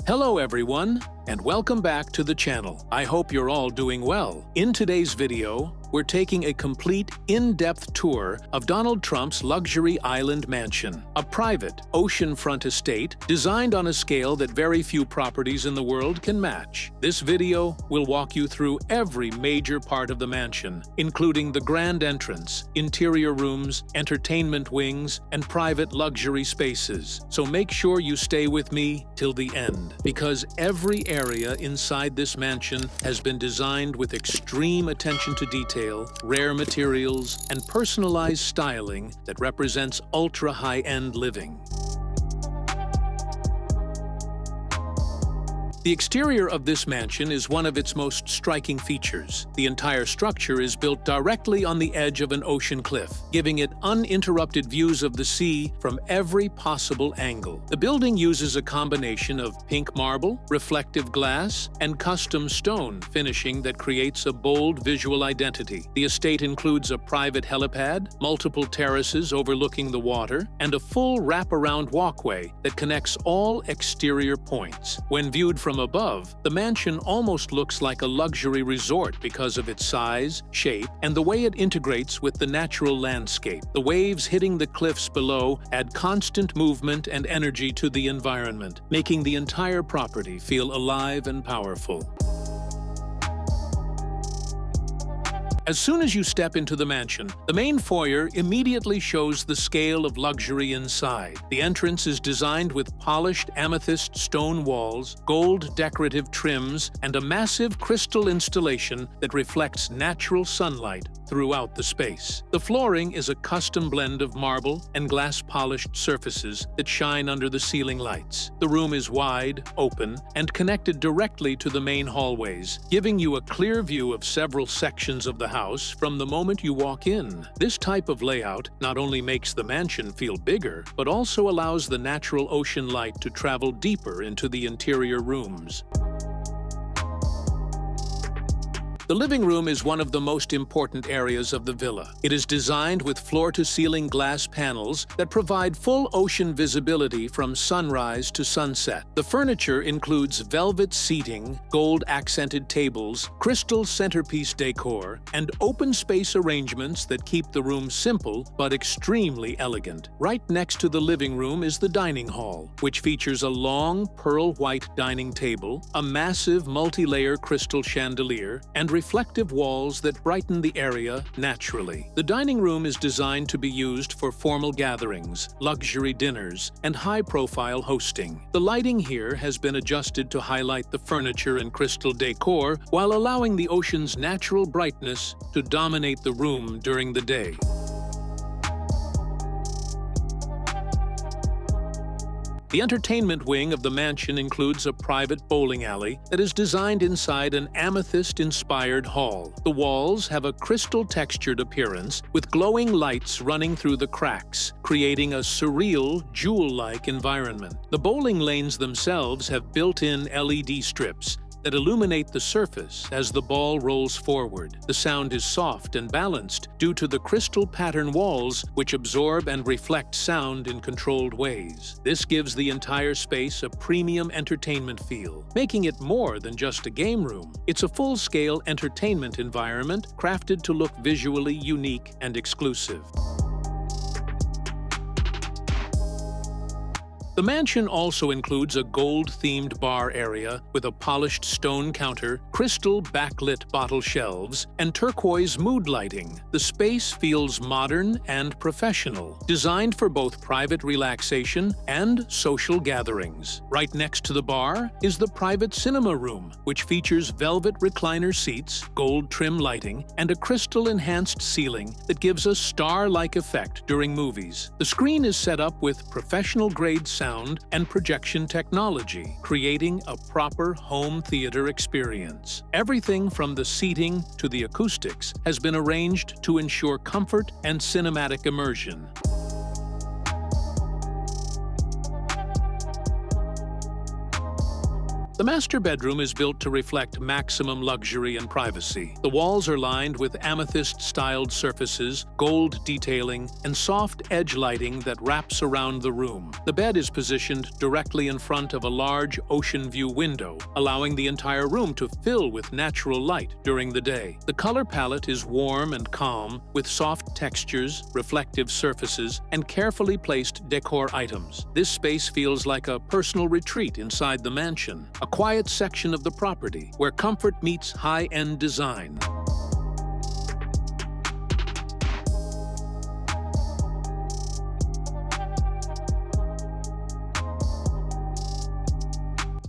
Hello everyone, and welcome back to the channel. I hope you're all doing well. In today's video, we're taking a complete, in-depth tour of Donald Trump's luxury island mansion, a private, oceanfront estate designed on a scale that very few properties in the world can match. This video will walk you through every major part of the mansion, including the grand entrance, interior rooms, entertainment wings, and private luxury spaces. So make sure you stay with me till the end, because every area inside this mansion has been designed with extreme attention to detail, rare materials, and personalized styling that represents ultra-high-end living. The exterior of this mansion is one of its most striking features. The entire structure is built directly on the edge of an ocean cliff, giving it uninterrupted views of the sea from every possible angle. The building uses a combination of pink marble, reflective glass, and custom stone finishing that creates a bold visual identity. The estate includes a private helipad, multiple terraces overlooking the water, and a full wraparound walkway that connects all exterior points. When viewed from above, the mansion almost looks like a luxury resort because of its size, shape, and the way it integrates with the natural landscape. The waves hitting the cliffs below add constant movement and energy to the environment, making the entire property feel alive and powerful. As soon as you step into the mansion, the main foyer immediately shows the scale of luxury inside. The entrance is designed with polished amethyst stone walls, gold decorative trims, and a massive crystal installation that reflects natural sunlight throughout the space. The flooring is a custom blend of marble and glass-polished surfaces that shine under the ceiling lights. The room is wide, open, and connected directly to the main hallways, giving you a clear view of several sections of the house from the moment you walk in. This type of layout not only makes the mansion feel bigger, but also allows the natural ocean light to travel deeper into the interior rooms. The living room is one of the most important areas of the villa. It is designed with floor-to-ceiling glass panels that provide full ocean visibility from sunrise to sunset. The furniture includes velvet seating, gold-accented tables, crystal centerpiece decor, and open-space arrangements that keep the room simple but extremely elegant. Right next to the living room is the dining hall, which features a long pearl-white dining table, a massive multi-layer crystal chandelier, and reflective walls that brighten the area naturally. The dining room is designed to be used for formal gatherings, luxury dinners, and high-profile hosting. The lighting here has been adjusted to highlight the furniture and crystal decor while allowing the ocean's natural brightness to dominate the room during the day. The entertainment wing of the mansion includes a private bowling alley that is designed inside an amethyst-inspired hall. The walls have a crystal-textured appearance with glowing lights running through the cracks, creating a surreal, jewel-like environment. The bowling lanes themselves have built-in LED strips that illuminate the surface as the ball rolls forward. The sound is soft and balanced due to the crystal pattern walls, which absorb and reflect sound in controlled ways. This gives the entire space a premium entertainment feel, making it more than just a game room. It's a full-scale entertainment environment crafted to look visually unique and exclusive. The mansion also includes a gold-themed bar area with a polished stone counter, crystal backlit bottle shelves, and turquoise mood lighting. The space feels modern and professional, designed for both private relaxation and social gatherings. Right next to the bar is the private cinema room, which features velvet recliner seats, gold trim lighting, and a crystal-enhanced ceiling that gives a star-like effect during movies. The screen is set up with professional-grade sound and projection technology, creating a proper home theater experience. Everything from the seating to the acoustics has been arranged to ensure comfort and cinematic immersion. The master bedroom is built to reflect maximum luxury and privacy. The walls are lined with amethyst-styled surfaces, gold detailing, and soft edge lighting that wraps around the room. The bed is positioned directly in front of a large ocean view window, allowing the entire room to fill with natural light during the day. The color palette is warm and calm, with soft textures, reflective surfaces, and carefully placed decor items. This space feels like a personal retreat inside the mansion, a quiet section of the property where comfort meets high-end design.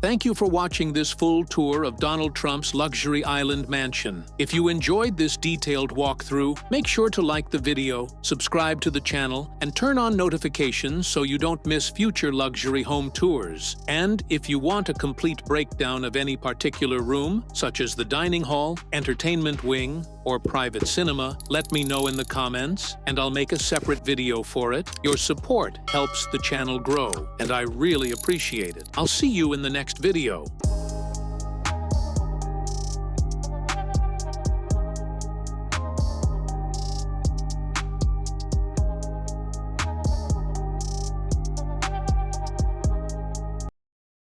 Thank you for watching this full tour of Donald Trump's luxury island mansion. If you enjoyed this detailed walkthrough, make sure to like the video, subscribe to the channel, and turn on notifications so you don't miss future luxury home tours. And if you want a complete breakdown of any particular room, such as the dining hall, entertainment wing, or private cinema, let me know in the comments, and I'll make a separate video for it. Your support helps the channel grow, and I really appreciate it. I'll see you in the next video.